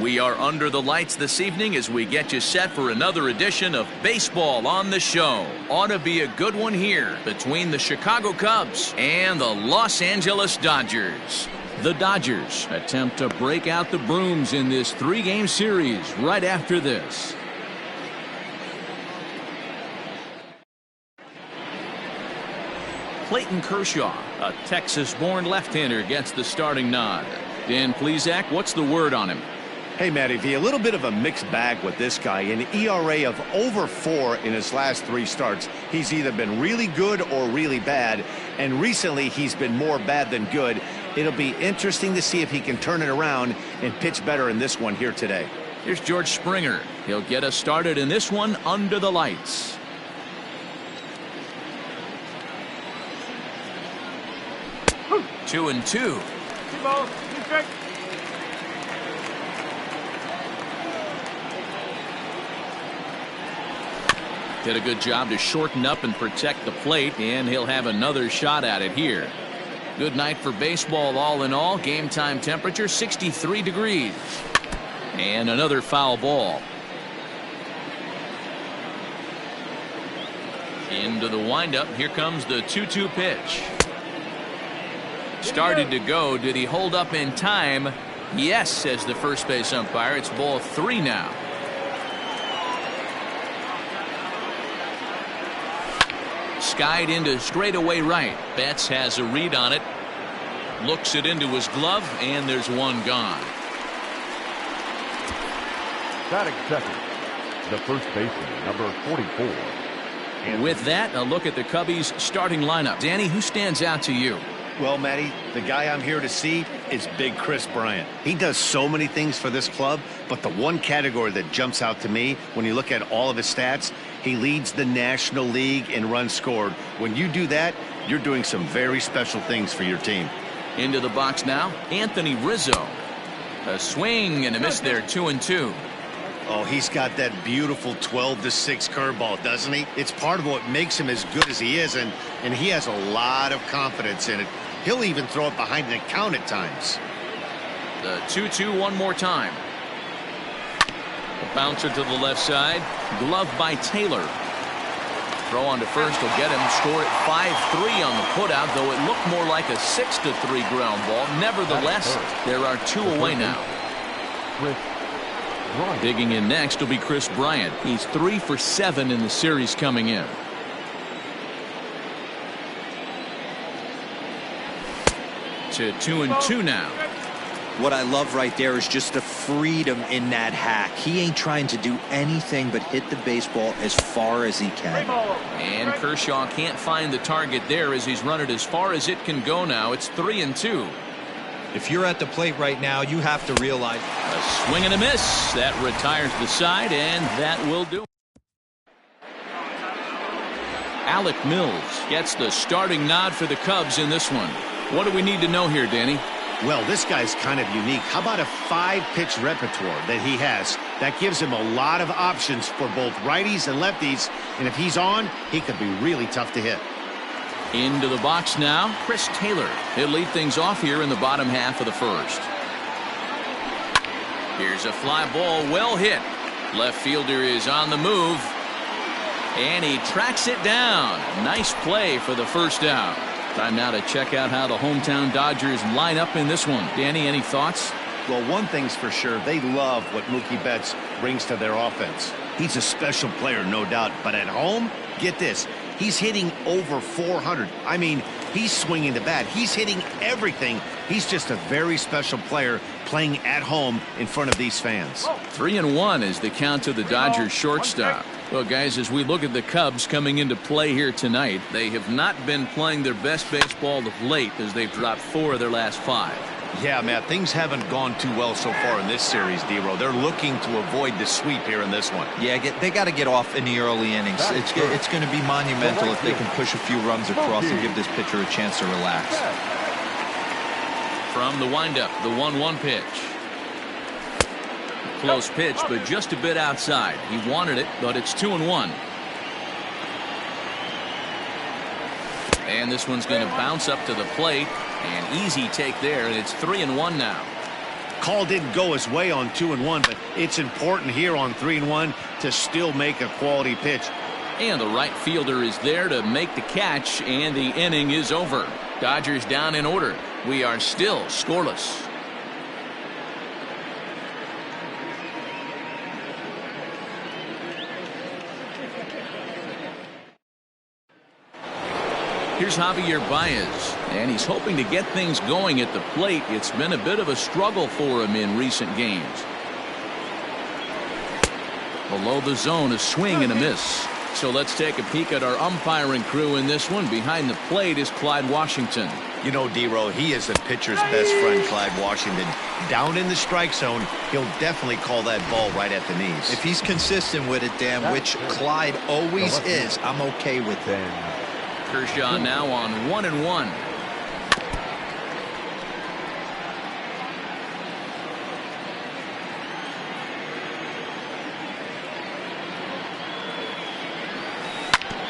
We are under the lights this evening as we get you set for another edition of Baseball on the Show. Ought to be a good one here between the Chicago Cubs and the Los Angeles Dodgers. The Dodgers attempt to break out the brooms in this 3-game series right after this. Clayton Kershaw, a Texas-born left-hander, gets the starting nod. Dan Plesac, what's the word on him? Hey, Matty V, a little bit of a mixed bag with this guy. An ERA of over 4 in his last 3 starts. He's either been really good or really bad, and recently he's been more bad than good. It'll be interesting to see if he can turn it around and pitch better in this one here today. Here's George Springer. He'll get us started in this one under the lights. Two and two. Did a good job to shorten up and protect the plate, and he'll have another shot at it here. Good night for baseball all in all. Game time temperature 63 degrees. And another foul ball. Into the windup. Here comes the 2-2 pitch. Started to go. Did he hold up in time? Yes, says the first base umpire. It's ball 3 now. Skied into straightaway right. Betts has a read on it. Looks it into his glove, and there's one gone. Batting second, the first baseman, number 44. And with that, a look at the Cubbies' starting lineup. Danny, who stands out to you? Well, Matty, the guy I'm here to see is Big Kris Bryant. He does so many things for this club, but the one category that jumps out to me when you look at all of his stats, he leads the National League in runs scored. When you do that, you're doing some very special things for your team. Into the box now, Anthony Rizzo. A swing and a miss there, 2-2. Oh, he's got that beautiful 12-6 curveball, doesn't he? It's part of what makes him as good as he is, and he has a lot of confidence in it. He'll even throw it behind the count at times. The 2-2 one more time. A bouncer to the left side. Glove by Taylor. Throw on to first will get him. Score at 5-3 on the putout, though it looked more like a 6-3 ground ball. Nevertheless, there are 2 away now. Digging in next will be Kris Bryant. He's 3 for 7 in the series coming in. To 2-2 now. What I love right there is just the freedom in that hack. He ain't trying to do anything but hit the baseball as far as he can. And Kershaw can't find the target there as he's run it as far as it can go now. It's 3-2. If you're at the plate right now, you have to realize. A swing and a miss. That retires the side, and that will do. Alec Mills gets the starting nod for the Cubs in this one. What do we need to know here, Danny? Well, this guy's kind of unique. How about a 5-pitch repertoire that he has? That gives him a lot of options for both righties and lefties, and if he's on, he could be really tough to hit. Into the box now, Chris Taylor. He'll lead things off here in the bottom half of the first. Here's a fly ball, well hit. Left fielder is on the move, and he tracks it down. Nice play for the first out. Time now to check out how the hometown Dodgers line up in this one. Danny, any thoughts? Well, one thing's for sure. They love what Mookie Betts brings to their offense. He's a special player, no doubt. But at home, get this. He's hitting over 400. I mean, he's swinging the bat. He's hitting everything. He's just a very special player playing at home in front of these fans. 3-1 is the count to the Dodgers shortstop. Well, guys, as we look at the Cubs coming into play here tonight, they have not been playing their best baseball of late as they've dropped 4 of their last 5. Yeah, Matt, things haven't gone too well so far in this series, D-Row. They're looking to avoid the sweep here in this one. Yeah, they got to get off in the early innings. It's going to be monumental if they can push a few runs across and give this pitcher a chance to relax. From the windup, the 1-1 pitch. Close pitch, but just a bit outside. He wanted it, but it's 2-1. And this one's going to bounce up to the plate. An easy take there, and it's 3-1 now. Call didn't go his way on 2-1, but it's important here on 3-1 to still make a quality pitch. And the right fielder is there to make the catch, and the inning is over. Dodgers down in order. We are still scoreless. Here's Javier Baez, and he's hoping to get things going at the plate. It's been a bit of a struggle for him in recent games. Below the zone, a swing and a miss. So let's take a peek at our umpiring crew in this one. Behind the plate is Clyde Washington. You know, D-Row, he is the pitcher's best friend, Clyde Washington. Down in the strike zone, he'll definitely call that ball right at the knees. If he's consistent with it, Dan, which Clyde always is, I'm okay with that. Kershaw now on 1-1.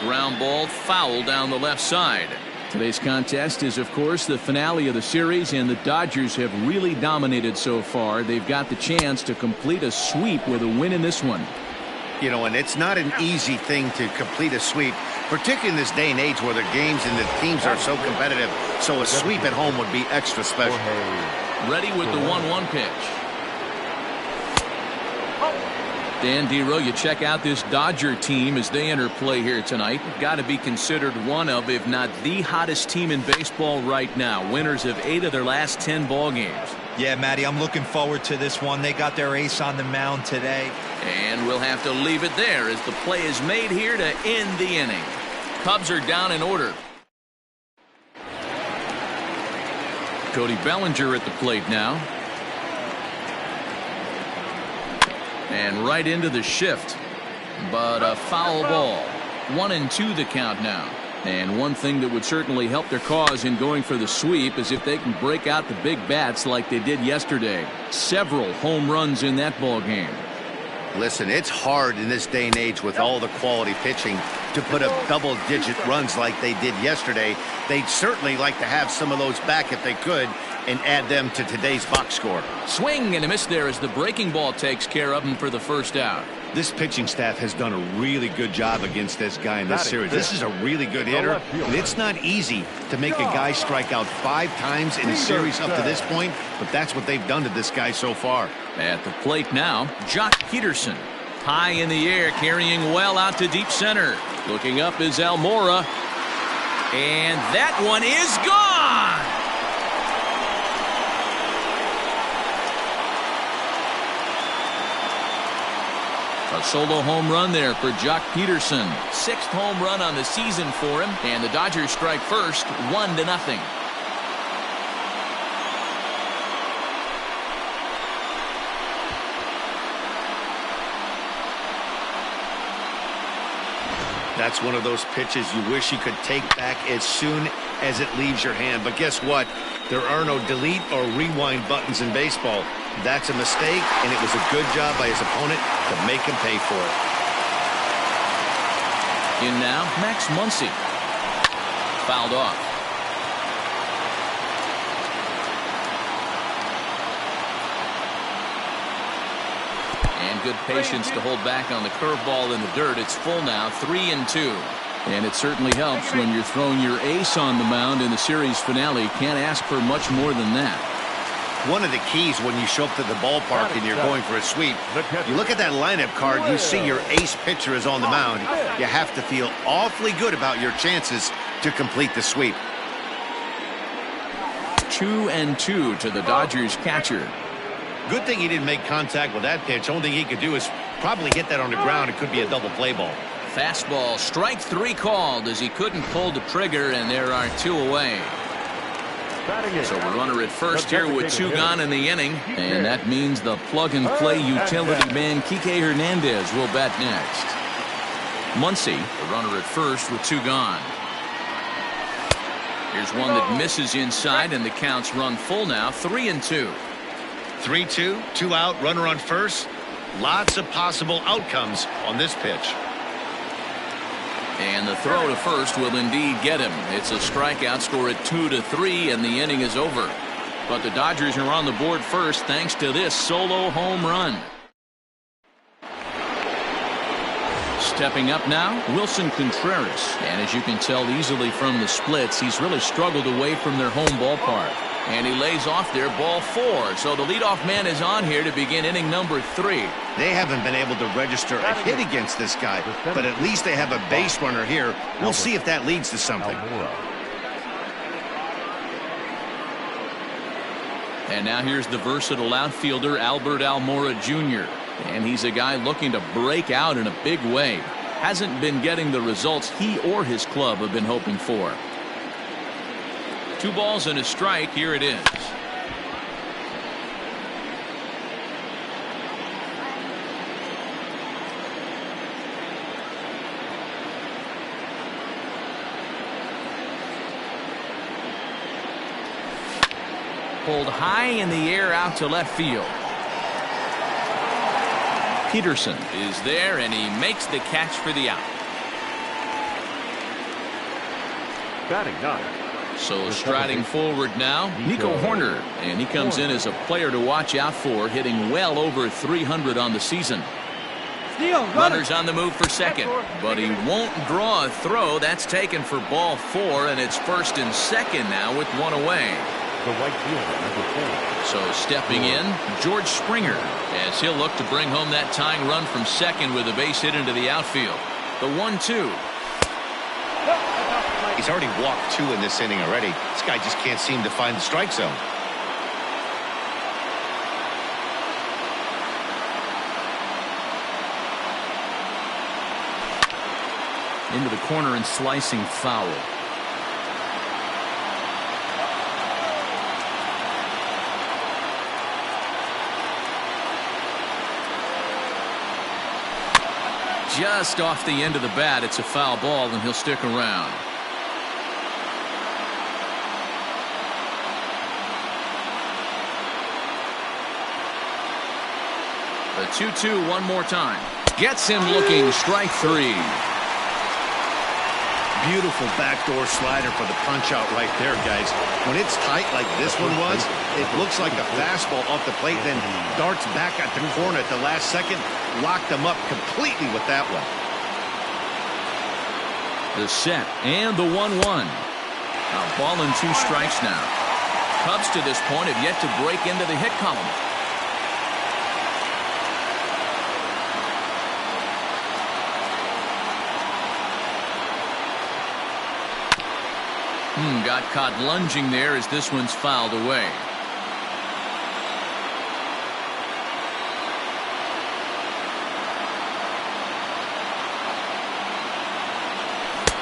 Ground ball foul down the left side. Today's contest is, of course, the finale of the series, and the Dodgers have really dominated so far. They've got the chance to complete a sweep with a win in this one. You know, and it's not an easy thing to complete a sweep, particularly in this day and age where the games and the teams are so competitive. So a sweep at home would be extra special. Ready with the 1-1 pitch. Dan D'Ro, you check out this Dodger team as they enter play here tonight. Got to be considered one of, if not the hottest team in baseball right now. Winners of 8 of their last 10 ball games. Yeah, Matty, I'm looking forward to this one. They got their ace on the mound today. And we'll have to leave it there as the play is made here to end the inning. Cubs are down in order. Cody Bellinger at the plate now. And right into the shift. But a foul ball. 1-2 the count now. And one thing that would certainly help their cause in going for the sweep is if they can break out the big bats like they did yesterday. Several home runs in that ball game. Listen, it's hard in this day and age with all the quality pitching to put up double-digit runs like they did yesterday. They'd certainly like to have some of those back if they could and add them to today's box score. Swing and a miss there as the breaking ball takes care of him for the first out. This pitching staff has done a really good job against this guy in this series. This is a really good hitter, and it's not easy to make a guy strike out 5 times in a series up to this point, but that's what they've done to this guy so far. At the plate now, Jock Peterson. High in the air, carrying well out to deep center. Looking up is Almora. And that one is gone! A solo home run there for Jock Peterson. 6th home run on the season for him. And the Dodgers strike first, 1-0. That's one of those pitches you wish you could take back as soon as it leaves your hand. But guess what? There are no delete or rewind buttons in baseball. That's a mistake, and it was a good job by his opponent to make him pay for it. In now, Max Muncy. Fouled off. And good patience to hold back on the curveball in the dirt. It's full now, 3-2. And it certainly helps when you're throwing your ace on the mound in the series finale. Can't ask for much more than that. One of the keys when you show up to the ballpark and you're going for a sweep, you look at that lineup card, you see your ace pitcher is on the mound. You have to feel awfully good about your chances to complete the sweep. 2-2 to the Dodgers catcher. Good thing he didn't make contact with that pitch. Only thing he could do is probably hit that on the ground. It could be a double play ball. Fastball, strike 3 called as he couldn't pull the trigger, and there are 2 away. So a runner at first here with 2 gone in the inning, and that means the plug-and-play utility man Kike Hernandez will bat next. Muncy, the runner at first with 2 gone. Here's one that misses inside, and the counts run full now, 3-2. 3-2, 2 out, runner on first. Lots of possible outcomes on this pitch. And the throw to first will indeed get him. It's a strikeout, score at 2-3, and the inning is over. But the Dodgers are on the board first thanks to this solo home run. Stepping up now, Wilson Contreras. And as you can tell easily from the splits, he's really struggled away from their home ballpark. And he lays off there, ball 4. So the leadoff man is on here to begin inning number 3. They haven't been able to register a hit against this guy, but at least they have a base runner here. We'll see if that leads to something. And now here's the versatile outfielder, Albert Almora Jr. And he's a guy looking to break out in a big way. Hasn't been getting the results he or his club have been hoping for. 2 balls and a strike. Here it is. Pulled high in the air out to left field. Peterson is there, and he makes the catch for the out. Batting 9. So striding forward now, Nico Horner, and he comes in as a player to watch out for, hitting well over 300 on the season. Runner's on the move for second, but he won't draw a throw. That's taken for ball 4, and it's first and second now with 1 away. The right fielder, number 4. So stepping in, George Springer, as he'll look to bring home that tying run from second with a base hit into the outfield. The 1-2. He's already walked 2 in this inning already. This guy just can't seem to find the strike zone. Into the corner and slicing foul. Just off the end of the bat, it's a foul ball, and he'll stick around. The 2-2 one more time. Gets him looking, strike 3. Beautiful backdoor slider for the punch out right there, guys. When it's tight like this one was, it looks like a fastball off the plate, then darts back at the corner at the last second. Locked them up completely with that one. The set and the 1-1. A ball and 2 strikes now. Cubs to this point have yet to break into the hit column. Got caught lunging there as this one's fouled away.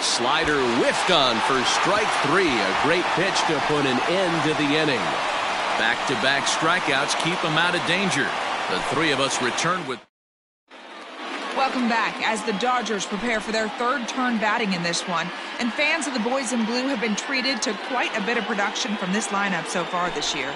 Slider whiffed on for strike 3. A great pitch to put an end to the inning. Back-to-back strikeouts keep him out of danger. The 3 of us return with. Welcome back as the Dodgers prepare for their 3rd turn batting in this one. And fans of the boys in blue have been treated to quite a bit of production from this lineup so far this year.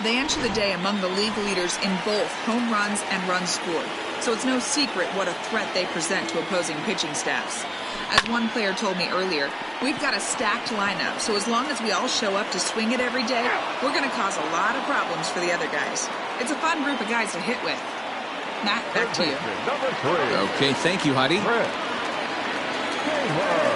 They enter the day among the league leaders in both home runs and runs scored. So it's no secret what a threat they present to opposing pitching staffs. As one player told me earlier, we've got a stacked lineup, so as long as we all show up to swing it every day, we're going to cause a lot of problems for the other guys. It's a fun group of guys to hit with. Matt, back to you. Okay, thank you, Heidi.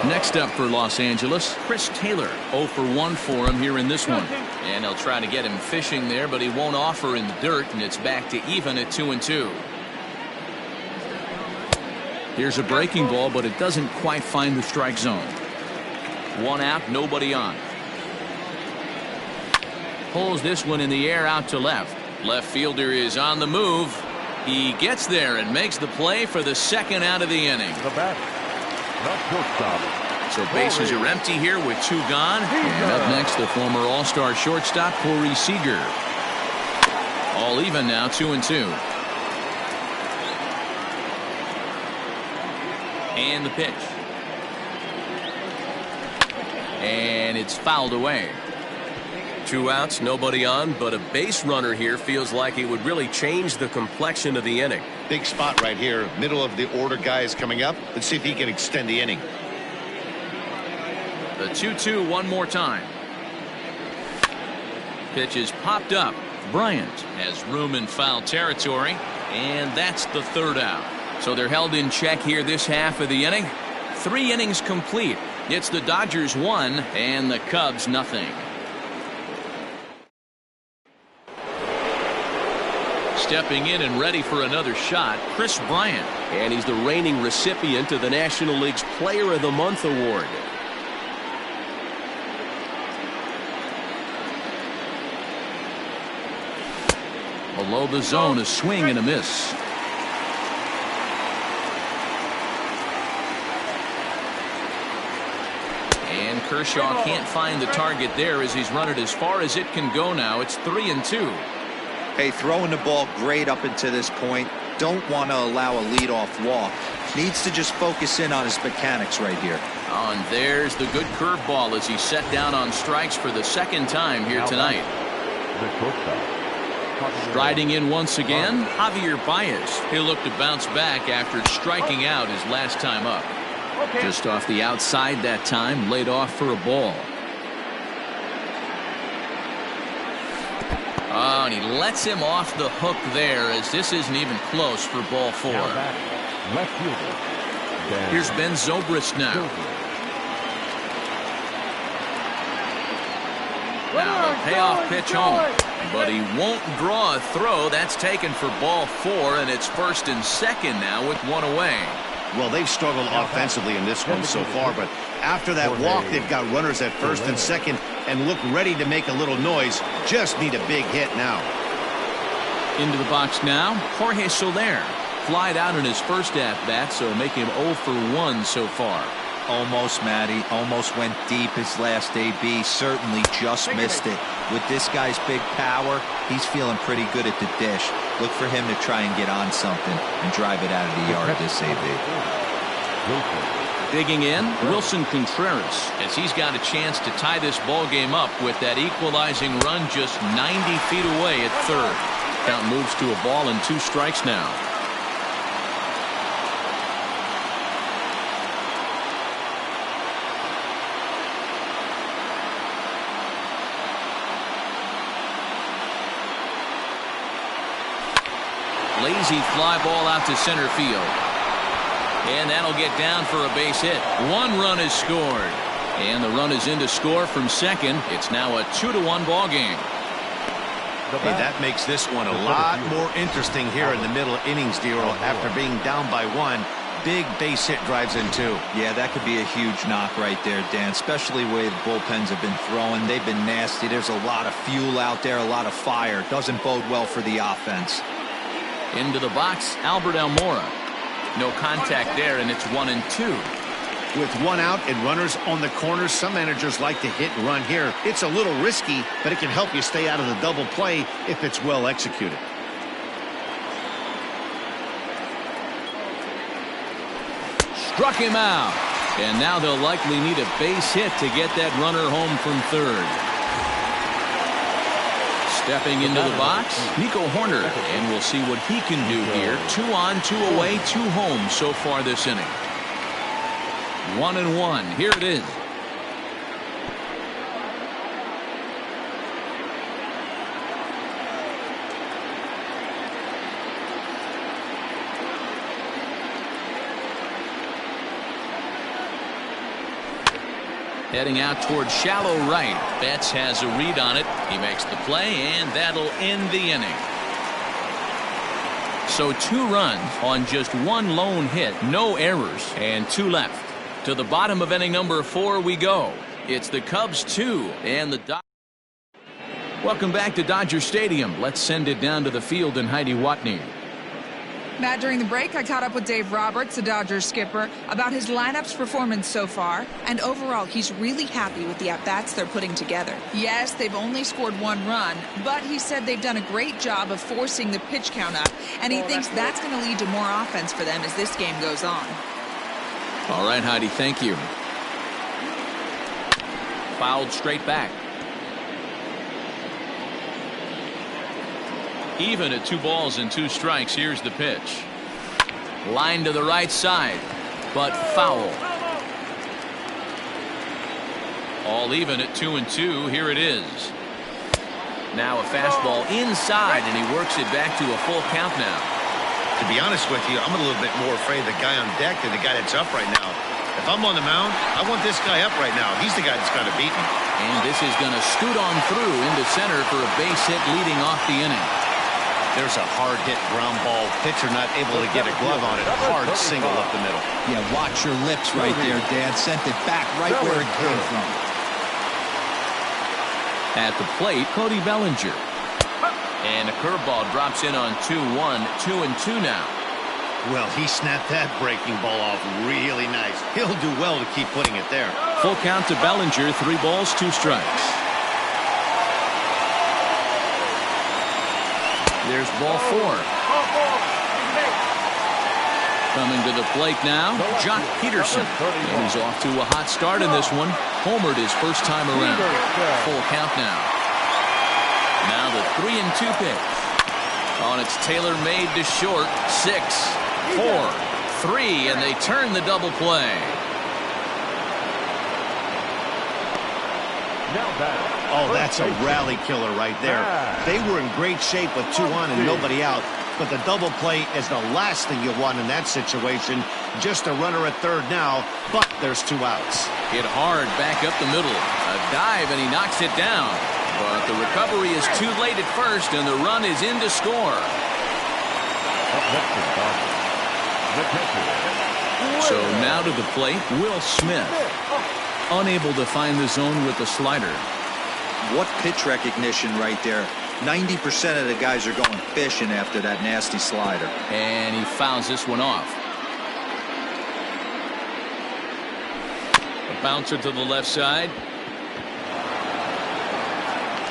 Next up for Los Angeles, Chris Taylor. 0 for 1 for him here in this one. And they'll try to get him fishing there, but he won't offer in the dirt, and it's back to even at 2-2. Here's a breaking ball, but it doesn't quite find the strike zone. 1 out, nobody on. Pulls this one in the air out to left. Left fielder is on the move. He gets there and makes the play for the 2nd out of the inning. The batter, the shortstop. So bases are empty here with 2 gone. And up next, the former All-Star shortstop, Corey Seager. All even now, 2-2. And the pitch. And it's fouled away. 2 outs, nobody on, but a base runner here feels like it would really change the complexion of the inning. Big spot right here. Middle of the order guy is coming up. Let's see if he can extend the inning. The 2-2 one more time. Pitch is popped up. Bryant has room in foul territory, and that's the third out. So they're held in check here this half of the inning. 3 innings complete. It's the Dodgers 1 and the Cubs nothing. Stepping in and ready for another shot, Kris Bryant. And he's the reigning recipient of the National League's Player of the Month award. Below the zone, a swing and a miss. And Kershaw can't find the target there as he's run it as far as it can go now. It's 3-2. Hey, throwing the ball great up until this point. Don't want to allow a leadoff walk. Needs to just focus in on his mechanics right here. Oh, and there's the good curveball as he's set down on strikes for the second time here tonight. Striding in once again, Javier Baez. He'll look to bounce back after striking out his last time up. Just off the outside that time, laid off for a ball. Oh, and he lets him off the hook there as this isn't even close for ball 4. Left fielder. Here's Ben Zobrist now. Now the payoff pitch home. But he won't draw a throw. That's taken for ball 4, and it's 1st and 2nd now with 1 away. Well, they've struggled offensively in this one so far, but after that walk, they've got runners at 1st and 2nd and look ready to make a little noise. Just need a big hit now. Into the box now, Jorge Soler. Flied out in his first at-bat, so make him 0 for 1 so far. Almost, Matty. Almost went deep his last AB. Certainly just missed it. With this guy's big power, he's feeling pretty good at the dish. Look for him to try and get on something and drive it out of the yard this AB. Digging in, Wilson Contreras, as he's got a chance to tie this ball game up with that equalizing run just 90 feet away at third. Count moves to a ball and 2 strikes now. Lazy fly ball out to center field. And that'll get down for a base hit. 1 run is scored. And the run is in to score from second. It's now a 2-1 ball game. Hey, that makes this one a lot more interesting here in the middle innings, Dero. After being down by 1, big base hit drives in 2. Yeah, that could be a huge knock right there, Dan, especially the way the bullpens have been throwing. They've been nasty. There's a lot of fuel out there, a lot of fire. Doesn't bode well for the offense. Into the box, Albert Almora. No contact there, and it's 1-2. With 1 out and runners on the corners, some managers like to hit and run here. It's a little risky, but it can help you stay out of the double play if it's well executed. Struck him out. And now they'll likely need a base hit to get that runner home from third. Stepping into the box, Nico Horner, and we'll see what he can do here. 2 on, 2 away, 2 home so far this inning. 1-1. Here it is. Heading out towards shallow right. Betts has a read on it. He makes the play, and that'll end the inning. So 2 runs on just 1 lone hit, no errors, and 2 left. To the bottom of inning number 4 we go. It's the Cubs 2 and the Dodgers. Welcome back to Dodger Stadium. Let's send it down to the field and Heidi Watney. Matt, during the break, I caught up with Dave Roberts, the Dodgers skipper, about his lineup's performance so far, and overall, he's really happy with the at-bats they're putting together. Yes, they've only scored 1 run, but he said they've done a great job of forcing the pitch count up, and he thinks that's going to lead to more offense for them as this game goes on. All right, Heidi, thank you. Fouled straight back. Even at 2 balls and 2 strikes. Here's the pitch. Line to the right side, but foul. All even at 2-2. Here it is. Now a fastball inside, and he works it back to a full count now. To be honest with you, I'm a little bit more afraid of the guy on deck than the guy that's up right now. If I'm on the mound, I want this guy up right now. He's the guy that's got to beat me. And this is going to scoot on through into center for a base hit leading off the inning. There's a hard hit ground ball. Pitcher not able to get a glove on it. Hard single up the middle. Yeah, watch your lips right there, Dan. Sent it back right where it came from. At the plate, Cody Bellinger. And a curveball drops in on 2-1, 2-2 now. Well, he snapped that breaking ball off really nice. He'll do well to keep putting it there. Full count to Bellinger, 3 balls, 2 strikes. There's ball 4. Coming to the plate now, Jock Peterson. And he's off to a hot start in this one. Homered his first time around. Full count now. Now the 3-2 pitch. Oh, and it's Taylor made to short. 6, 4, 3, and they turn the double play. Oh, that's a rally killer right there. They were in great shape with 2 on and nobody out. But the double play is the last thing you want in that situation. Just a runner at third now, but there's 2 outs. Hit hard back up the middle. A dive, and he knocks it down. But the recovery is too late at first, and the run is in to score. So now to the plate, Will Smith. Unable to find the zone with the slider. What pitch recognition right there. 90% of the guys are going fishing after that nasty slider. And he fouls this one off. A bouncer to the left side.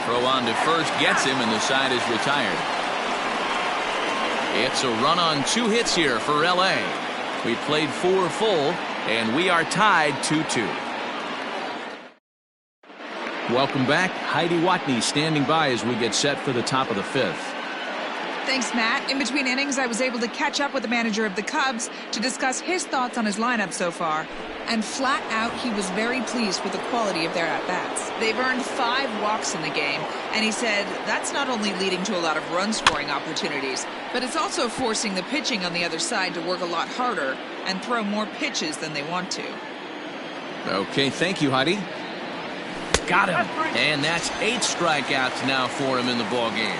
Throw on to first gets him, and the side is retired. It's a run on 2 hits here for LA. We played 4 full, and we are tied 2-2. Welcome back. Heidi Watney standing by as we get set for the top of the 5th. Thanks, Matt. In between innings, I was able to catch up with the manager of the Cubs to discuss his thoughts on his lineup so far. And flat out, he was very pleased with the quality of their at-bats. They've earned 5 walks in the game, and he said that's not only leading to a lot of run-scoring opportunities, but it's also forcing the pitching on the other side to work a lot harder and throw more pitches than they want to. Okay, thank you, Heidi. Got him. And that's 8 strikeouts now for him in the ballgame.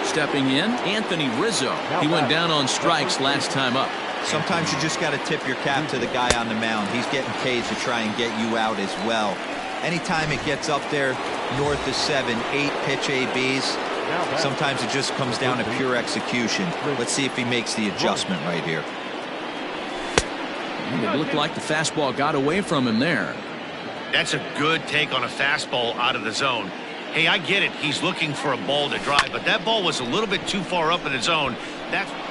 Stepping in, Anthony Rizzo. He went down on strikes last time up. Sometimes you just got to tip your cap to the guy on the mound. He's getting paid to try and get you out as well. Anytime it gets up there north of 7, 8 pitch ABs, sometimes it just comes down to pure execution. Let's see if he makes the adjustment right here. It looked like the fastball got away from him there. That's a good take on a fastball out of the zone. Hey, I get it. He's looking for a ball to drive, but that ball was a little bit too far up in the zone.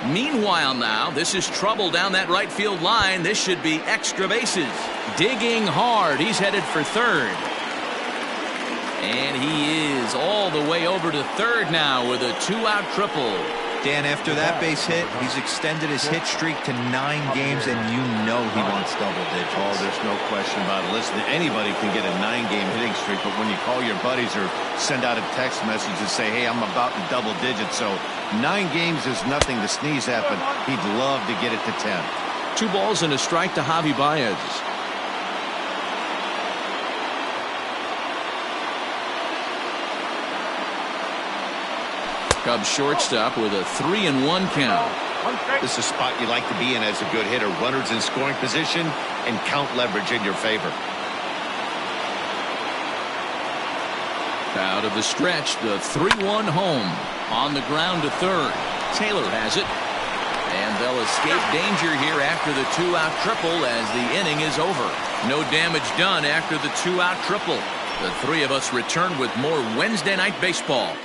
Meanwhile now, this is trouble down that right field line. This should be extra bases. Digging hard. He's headed for third. And he is all the way over to third now with a 2-out triple. Dan, after that base hit, he's extended his hit streak to 9 games, and you know he wants double digits. Oh, there's no question about it. Listen, anybody can get a 9-game hitting streak, but when you call your buddies or send out a text message and say, hey, I'm about in double digits, so 9 games is nothing to sneeze at, but he'd love to get it to 10. 2 balls and a strike to Javi Baez. Cubs shortstop with a 3-1 count. This is a spot you like to be in as a good hitter. Runners in scoring position and count leverage in your favor. Out of the stretch, the 3-1 home. On the ground to third. Taylor has it. And they'll escape danger here after the 2-out triple as the inning is over. No damage done after the 2-out triple. The 3 of us return with more Wednesday Night Baseball.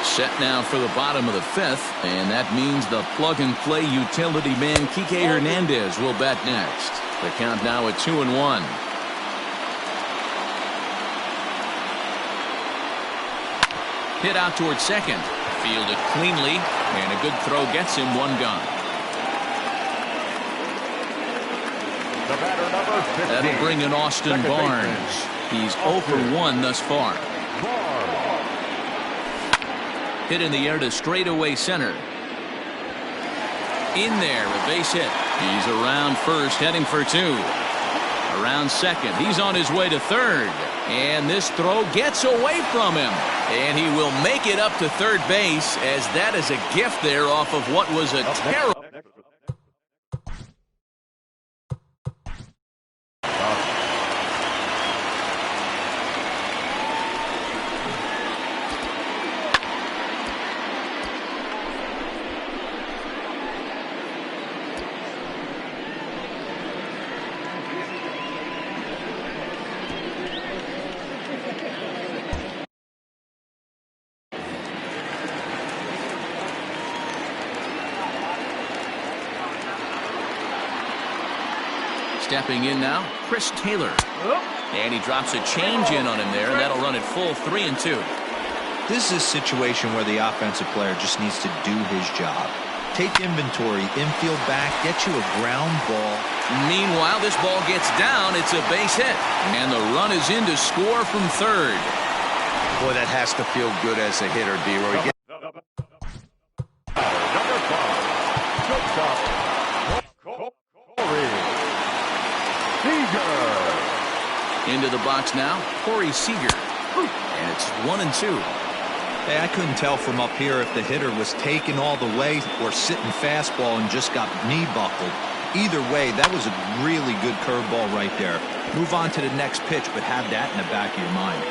Set now for the bottom of the 5th, and that means the plug-and-play utility man Kike Hernandez will bat next. The count now at 2-1. Hit out towards second. Fielded cleanly, and a good throw gets him 1 gone. The batter, number 15. That'll bring in Austin Barnes. He's 0 for 1 thus far. Hit in the air to straightaway center. In there, a base hit. He's around first, heading for 2. Around second, he's on his way to third. And this throw gets away from him. And he will make it up to third base, as that is a gift there off of what was a terrible. Stepping in now, Chris Taylor. And he drops a change in on him there, and that'll run it full 3-2. This is a situation where the offensive player just needs to do his job. Take inventory, infield back, get you a ground ball. Meanwhile, this ball gets down. It's a base hit. And the run is in to score from third. Boy, that has to feel good as a hitter, D-Roy. Number 5, shortstop, Corey Seager. Into the box now, Corey Seager. And it's 1-2. Hey, I couldn't tell from up here if the hitter was taken all the way or sitting fastball and just got knee buckled. Either way, that was a really good curveball right there. Move on to the next pitch, but have that in the back of your mind.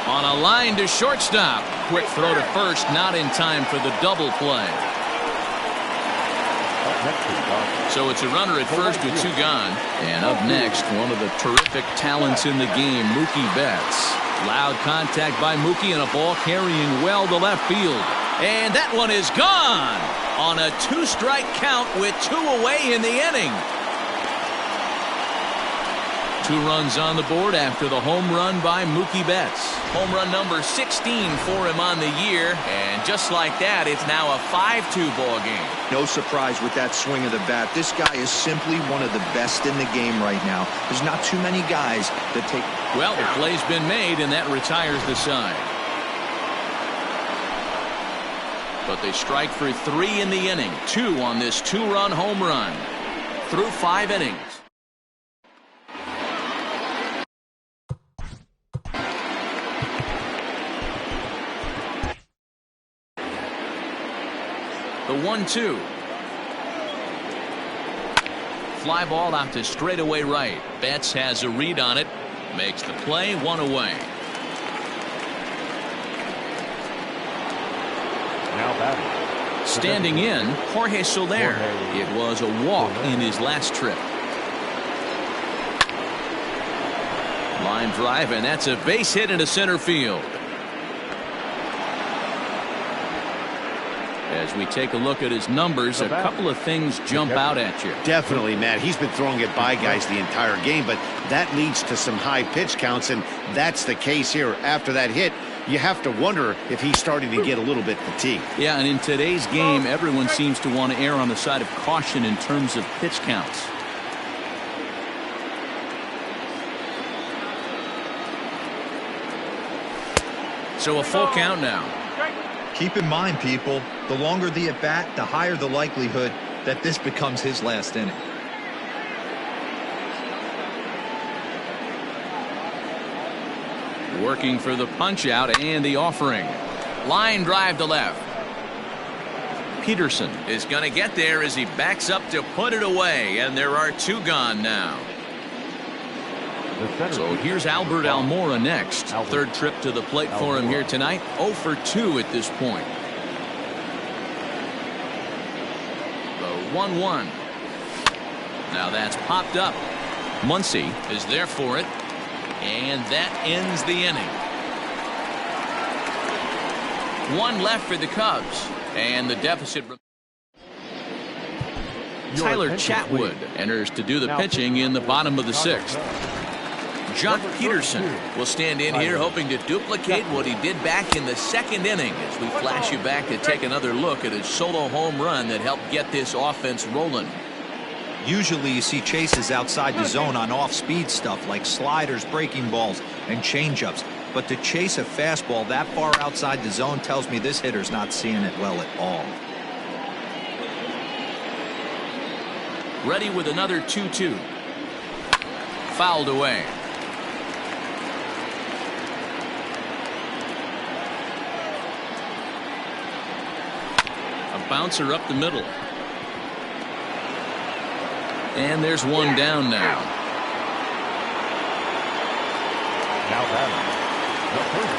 On a line to shortstop. Quick throw to first, not in time for the double play. So it's a runner at first with 2 gone. And up next, one of the terrific talents in the game, Mookie Betts. Loud contact by Mookie and a ball carrying well to left field. And that one is gone on a 2-strike count with 2 away in the inning. 2 runs on the board after the home run by Mookie Betts. Home run number 16 for him on the year. And just like that, it's now a 5-2 ball game. No surprise with that swing of the bat. This guy is simply one of the best in the game right now. There's not too many guys that take... Well, the play's been made, and that retires the side. But they strike for 3 in the inning. 2 on this 2-run home run. Through 5 innings. The 1-2. Fly ball out to straightaway right. Betts has a read on it. Makes the play, 1 away. Now batting. Standing in, Jorge Soler. It was a walk in his last trip. Line drive, and that's a base hit into center field. As we take a look at his numbers, a couple of things jump out at you. Definitely, Matt. He's been throwing it by guys the entire game, but that leads to some high pitch counts, and that's the case here. After that hit, you have to wonder if he's starting to get a little bit fatigued. Yeah, and in today's game, everyone seems to want to err on the side of caution in terms of pitch counts. So a full count now. Keep in mind, people, the longer the at-bat, the higher the likelihood that this becomes his last inning. Working for the punch-out and the offering. Line drive to left. Peterson is going to get there as he backs up to put it away, and there are 2 gone now. So here's Albert Almora next. 3rd trip to the plate for him here tonight. 0 for 2 at this point. The 1-1. Now that's popped up. Muncy is there for it. And that ends the inning. 1 left for the Cubs. And the deficit. Tyler Chatwood enters to do the pitching in the bottom of the 6th. Jock Peterson will stand in here hoping to duplicate what he did back in the second inning as we flash you back to take another look at his solo home run that helped get this offense rolling. Usually you see chases outside the zone on off-speed stuff like sliders, breaking balls, and changeups. But to chase a fastball that far outside the zone tells me this hitter's not seeing it well at all. Ready with another 2-2. Fouled away. A bouncer up the middle. And there's one down now.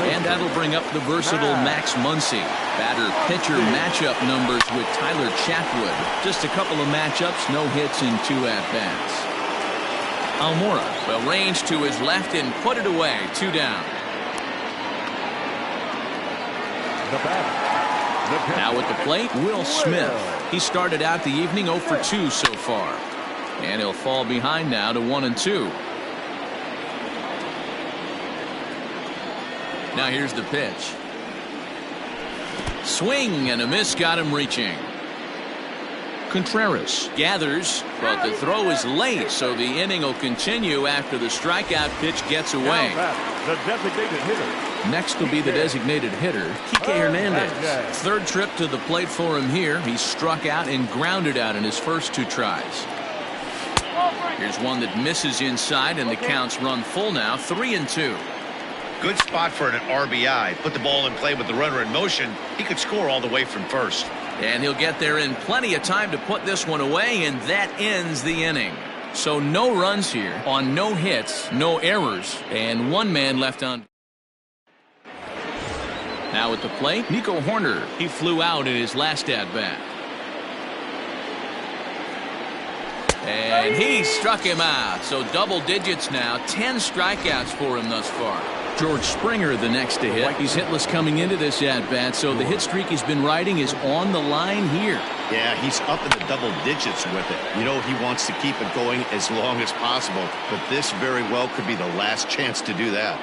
And that'll bring up the versatile Max Muncy. Batter-pitcher matchup numbers with Tyler Chatwood. Just a couple of matchups, no hits in 2 at-bats. Almora will range to his left and put it away. 2 down. Now at the plate, Will Smith. He started out the evening 0 for 2 so far. And he'll fall behind now to 1-2. Now here's the pitch. Swing and a miss got him reaching. Contreras gathers, but the throw is late, so the inning will continue after the strikeout pitch gets away. The designated hitter. Next will be the designated hitter, Kike Hernandez. Third trip to the plate for him here. He struck out and grounded out in his first 2 tries. Here's one that misses inside, and the counts run full now, 3-2. Good spot for an RBI. Put the ball in play with the runner in motion. He could score all the way from first. And he'll get there in plenty of time to put this one away, and that ends the inning. So no runs here on no hits, no errors, and 1 man left on. Now at the plate, Nico Hoerner. He flew out in his last at-bat. And he struck him out. So double digits now. 10 strikeouts for him thus far. George Springer the next to hit. He's hitless coming into this at-bat, so the hit streak he's been riding is on the line here. Yeah, he's up in the double digits with it. You know, he wants to keep it going as long as possible, but this very well could be the last chance to do that.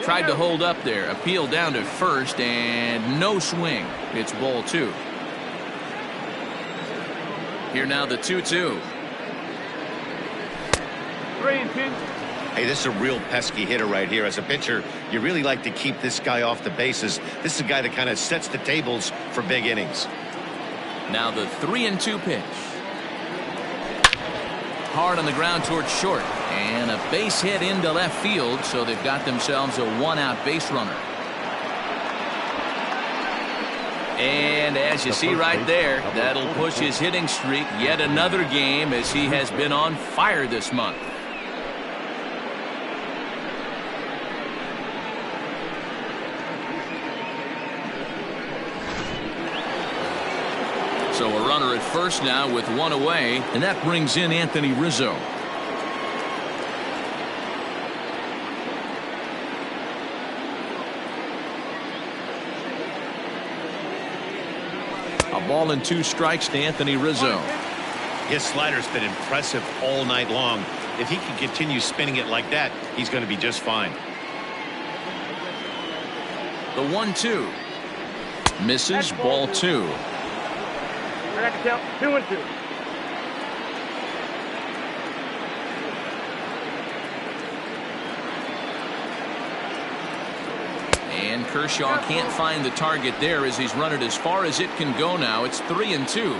Tried to hold up there. Appeal down to first, and no swing. It's ball 2. Here now the 2-2. 3-2. Hey, this is a real pesky hitter right here. As a pitcher, you really like to keep this guy off the bases. This is a guy that kind of sets the tables for big innings. Now the 3-2 pitch. Hard on the ground towards short. And a base hit into left field, so they've got themselves a 1-out base runner. And as you see right there, that'll push his hitting streak yet another game as he has been on fire this month. So a runner at first now with 1 away, and that brings in Anthony Rizzo. A ball and 2 strikes to Anthony Rizzo. His slider's been impressive all night long. If he can continue spinning it like that, he's going to be just fine. The 1-2. Misses, ball 2. Count 2-2. And Kershaw can't find the target there as he's run it as far as it can go now. It's 3-2.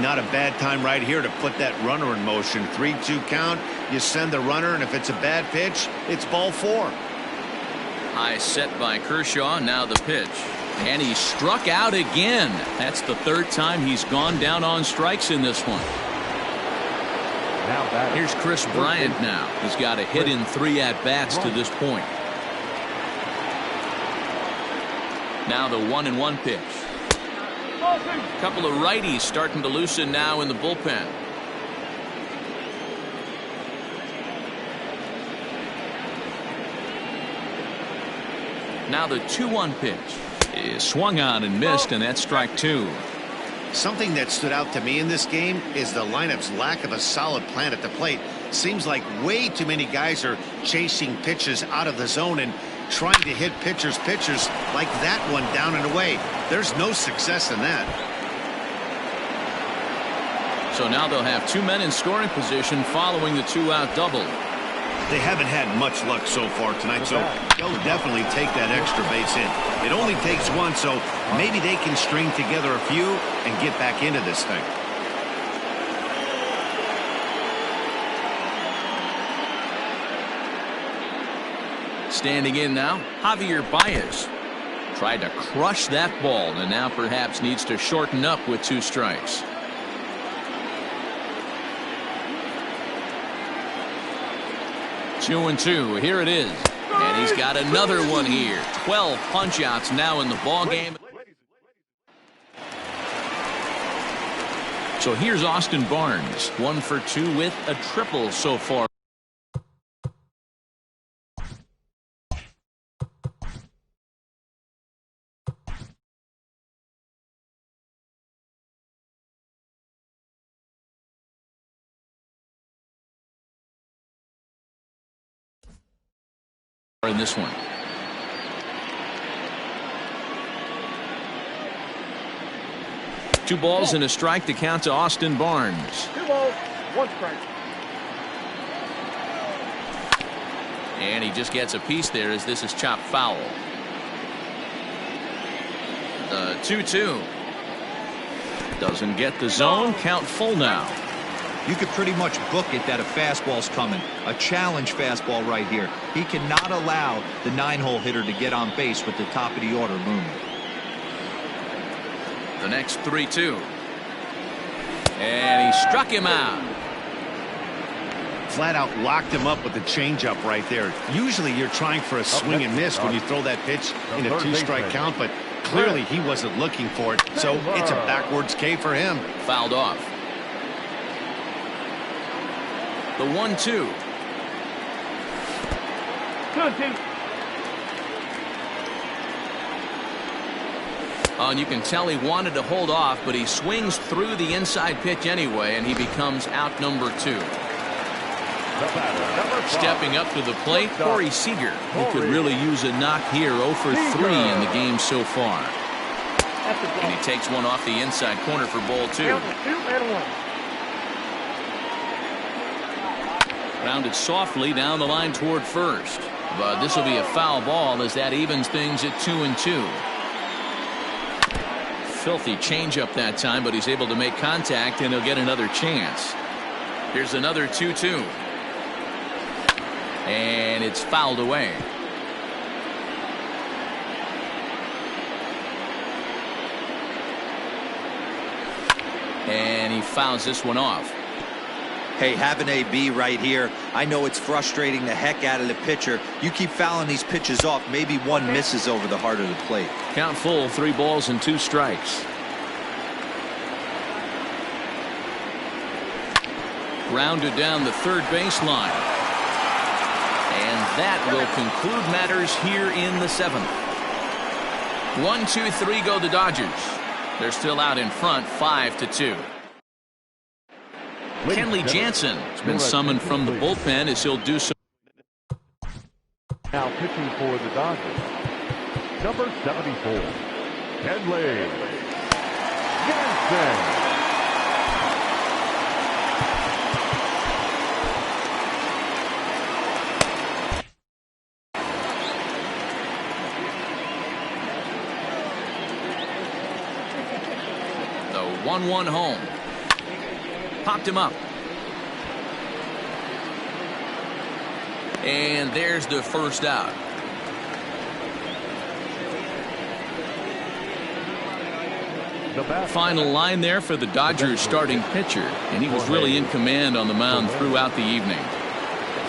Not a bad time right here to put that runner in motion. 3-2 count. You send the runner, and if it's a bad pitch, it's ball 4. High set by Kershaw. Now the pitch. And he struck out again. That's the 3rd time he's gone down on strikes in this one. Here's Chris Bryant now. He's got a hit in 3 at-bats to this point. Now the 1-1 pitch. A couple of righties starting to loosen now in the bullpen. Now the 2-1 pitch is swung on and missed, and that's strike 2. Something that stood out to me in this game is the lineup's lack of a solid plan at the plate. Seems like way too many guys are chasing pitches out of the zone and trying to hit pitchers like that one down and away. There's no success in that. So now they'll have 2 men in scoring position following the 2-out double. They haven't had much luck so far tonight, so they'll definitely take that extra base hit. It only takes one, so maybe they can string together a few and get back into this thing. Standing in now, Javier Baez. Tried to crush that ball and now perhaps needs to shorten up with 2 strikes. Two and two. Here it is. And he's got another one here. 12 punch-outs now in the ball game. So here's Austin Barnes. 1 for 2 with a triple so far. In this one. Two balls and a strike to count to Austin Barnes. 2 balls, 1 strike. And he just gets a piece there as this is chopped foul. The 2-2. Doesn't get the zone. Count full now. You could pretty much book it that a fastball's coming. A challenge fastball right here. He cannot allow the 9-hole hitter to get on base with the top of the order looming. The next 3-2. And he struck him out. Flat out locked him up with the changeup right there. Usually you're trying for a swing and miss when you throw that pitch in a 2-strike count, but clearly he wasn't looking for it, so it's a backwards K for him. Fouled off. The 1-2. Oh, and you can tell he wanted to hold off, but he swings through the inside pitch anyway, and he becomes out number 2. Stepping up to the plate, Corey Seager, who could really use a knock here. 0 for 3 in the game so far. And he takes one off the inside corner for ball 2. Rounded softly down the line toward first. But this will be a foul ball as that evens things at 2-2. Filthy changeup that time, but he's able to make contact and he'll get another chance. Here's another 2-2. And it's fouled away. And he fouls this one off. Hey, have an AB right here. I know it's frustrating the heck out of the pitcher. You keep fouling these pitches off, maybe one misses over the heart of the plate. Count full, 3 balls and 2 strikes. Grounded down the third baseline. And that will conclude matters here in the 7th. 1-2-3 go the Dodgers. They're still out in front, 5-2. Kenley Jansen has been summoned from the bullpen as he'll do so. Now pitching for the Dodgers, number 74, Kenley Jansen. The 1-1 home. Popped him up. And there's the first out. Final line there for the Dodgers starting pitcher, and he was really in command on the mound throughout the evening.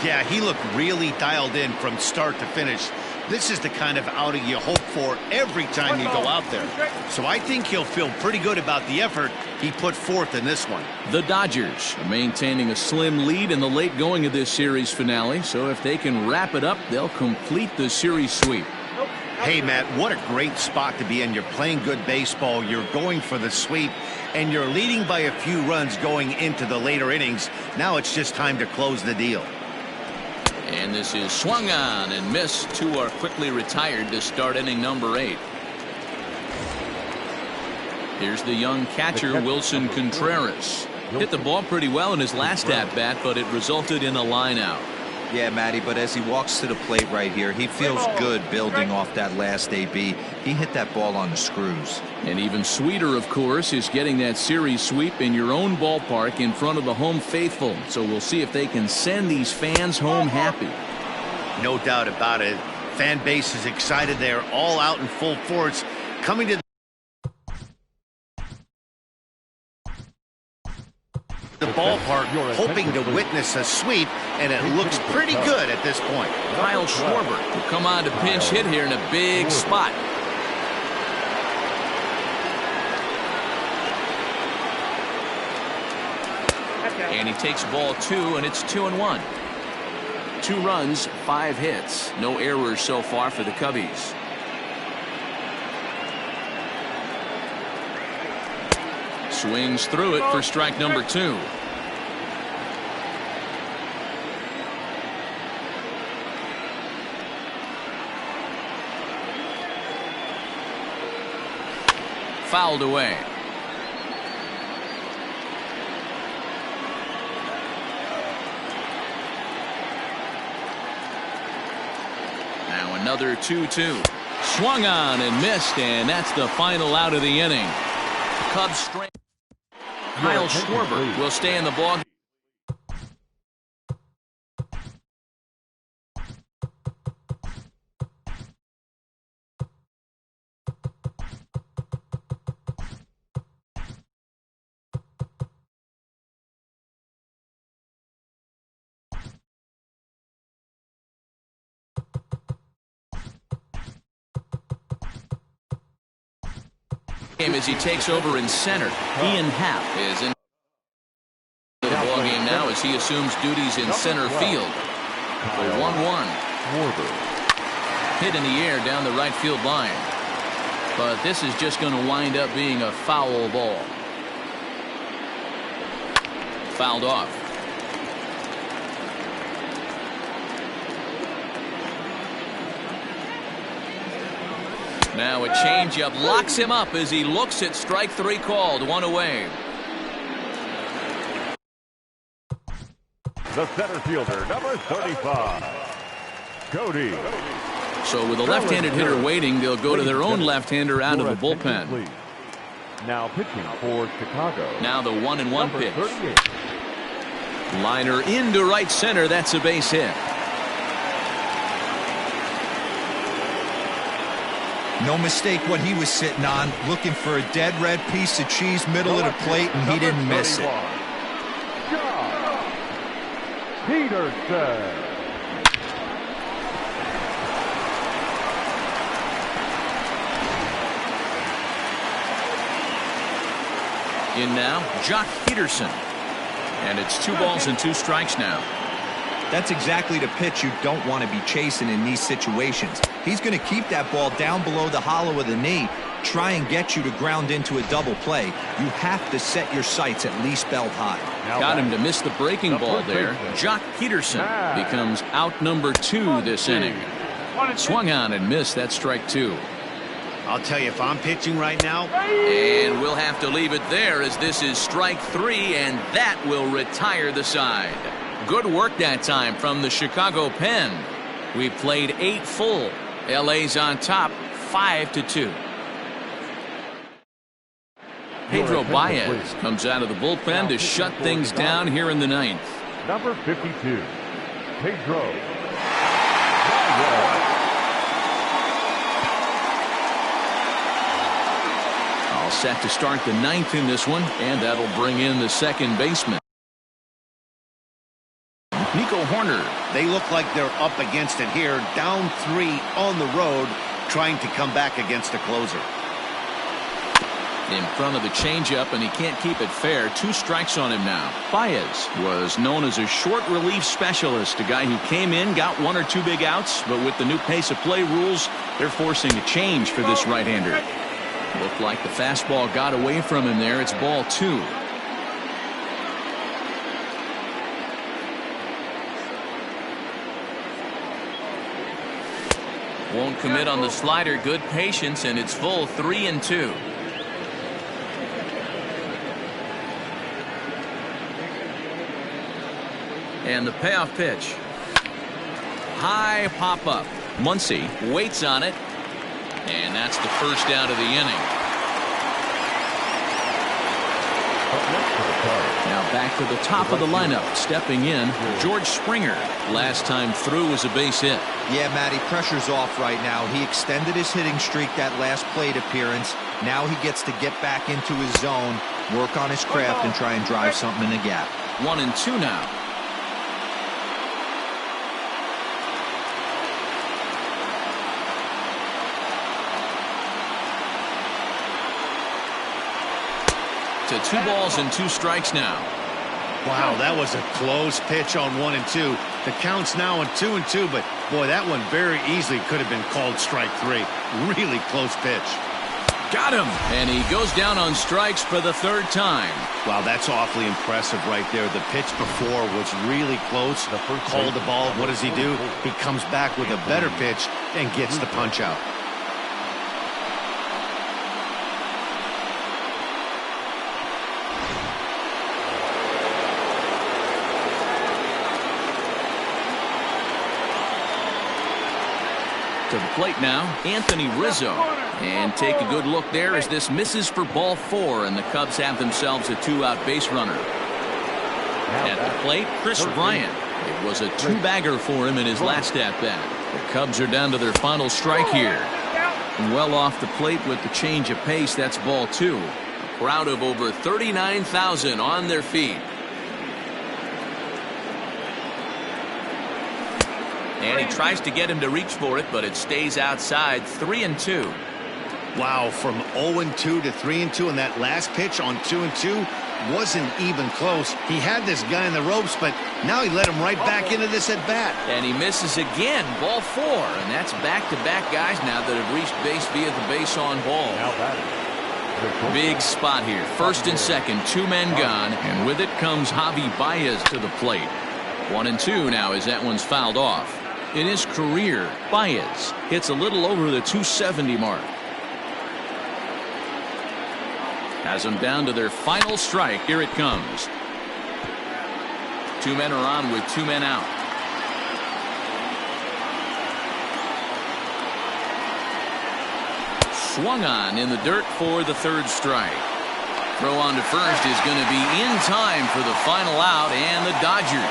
Yeah, he looked really dialed in from start to finish. This is the kind of outing you hope for every time you go out there. So I think he'll feel pretty good about the effort he put forth in this one. The Dodgers are maintaining a slim lead in the late going of this series finale, so if they can wrap it up, they'll complete the series sweep. Hey, Matt, what a great spot to be in. You're playing good baseball. You're going for the sweep, and you're leading by a few runs going into the later innings. Now it's just time to close the deal. And this is swung on and missed. Two are quickly retired to start inning number 8. Here's the young catcher, Wilson Contreras. Hit the ball pretty well in his last at-bat, but it resulted in a line out. Yeah, Matty, but as he walks to the plate right here, he feels good building off that last AB. He hit that ball on the screws. And even sweeter, of course, is getting that series sweep in your own ballpark in front of the home faithful. So we'll see if they can send these fans home happy. No doubt about it. Fan base is excited. They're all out in full force, coming to the ballpark, hoping to witness a sweep, and it looks pretty good at this point. Kyle Schwarber will come on to pinch hit here in a big spot. And he takes ball 2, and it's 2-1. 2 runs, 5 hits. No errors so far for the Cubbies. Swings through it for strike number 2. Fouled away. Now another 2-2. Swung on and missed, and that's the final out of the inning. Cubs straight. Kyle Schwarber will stay in the ball. As he takes over in center. Ian Happ is in the ball game now as he assumes duties in center field. The 1-1. Hit in the air down the right field line. But this is just going to wind up being a foul ball. Fouled off. Now a changeup locks him up as he looks at strike 3 called. 1 away. The center fielder, number 35, Cody. So with a left-handed hitter waiting, they'll go to their own left-hander out of the bullpen. Now pitching for Chicago. Now the 1-1 pitch. Liner into right center. That's a base hit. No mistake what he was sitting on, looking for a dead red piece of cheese middle of the plate, and he didn't miss it. Josh Peterson. In now, Jock Peterson. And it's 2 balls and 2 strikes now. That's exactly the pitch you don't want to be chasing in these situations. He's going to keep that ball down below the hollow of the knee, try and get you to ground into a double play. You have to set your sights at least belt high. Got him to miss the breaking ball there. Jock Peterson becomes out number 2 this inning. Swung on and missed. That's strike 2. I'll tell you, if I'm pitching right now. And we'll have to leave it there as this is strike 3, and that will retire the side. Good work that time from the Chicago pen. We played 8 full. LA's on top 5-2. Pedro Baez comes out of the bullpen to shut things down here in the 9th. Number 52, Pedro Baez. All set to start the 9th in this one, and that'll bring in the second baseman, Nico Hoerner. They look like they're up against it here, down 3 on the road, trying to come back against a closer. In front of the changeup, and he can't keep it fair. 2 strikes on him now. Baez was known as a short relief specialist, a guy who came in, got 1 or 2 big outs, but with the new pace of play rules, they're forcing a change for this right-hander. Looked like the fastball got away from him there. It's ball 2. Won't commit on the slider. Good patience, and it's full 3-2. And the payoff pitch. High pop up. Muncy waits on it. And that's the first out of the inning. Now back to the top of the lineup. Stepping in, George Springer. Last time through was a base hit. Yeah, Matty, pressure's off right now. He extended his hitting streak that last plate appearance. Now he gets to get back into his zone, work on his craft, and try and drive something in the gap. 1-2 now. To 2 balls and 2 strikes now. Wow, that was a close pitch on 1 and 2. The count's now on 2 and 2, but boy, that one very easily could have been called strike 3. Really close pitch. Got him. And he goes down on strikes for the 3rd time. Wow, that's awfully impressive right there. The pitch before was really close. Called the ball. What does he do? He comes back with a better pitch and gets the punch out. To the plate now, Anthony Rizzo. And take a good look there as this misses for ball 4, and the Cubs have themselves a 2-out base runner. At the plate, Chris Bryant. It was a 2-bagger for him in his last at-bat. The Cubs are down to their final strike here. And well off the plate with the change of pace. That's ball 2. A crowd of over 39,000 on their feet. And he tries to get him to reach for it, but it stays outside. 3-2. Wow, from 0-2 to 3-2, and that last pitch on 2-2 wasn't even close. He had this guy in the ropes, but now he let him right back into this at bat. And he misses again. Ball 4, and that's back-to-back guys now that have reached base via the base on ball. Big spot here. First and second, 2 men gone, and with it comes Javi Baez to the plate. 1-2 now as that one's fouled off. In his career, Baez hits a little over the 270 mark. Has them down to their final strike. Here it comes. 2 men are on with 2 men out. Swung on in the dirt for the 3rd strike. Throw on to first is going to be in time for the final out, and the Dodgers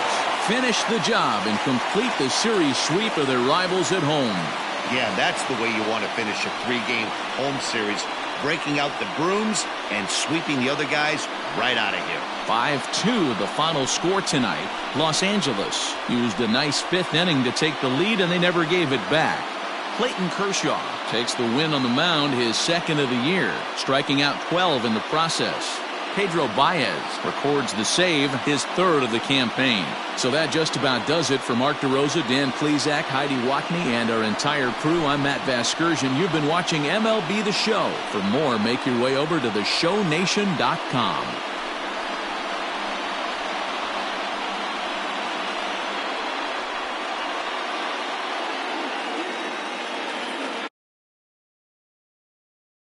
finish the job and complete the series sweep of their rivals at home. Yeah, that's the way you want to finish a 3-game home series. Breaking out the brooms and sweeping the other guys right out of here. 5-2 the final score tonight. Los Angeles used a nice 5th inning to take the lead, and they never gave it back. Clayton Kershaw takes the win on the mound, his 2nd of the year, striking out 12 in the process. Pedro Baez records the save, his 3rd of the campaign. So that just about does it for Mark DeRosa, Dan Plesac, Heidi Watney, and our entire crew. I'm Matt Vasgersian. You've been watching MLB The Show. For more, make your way over to theshownation.com.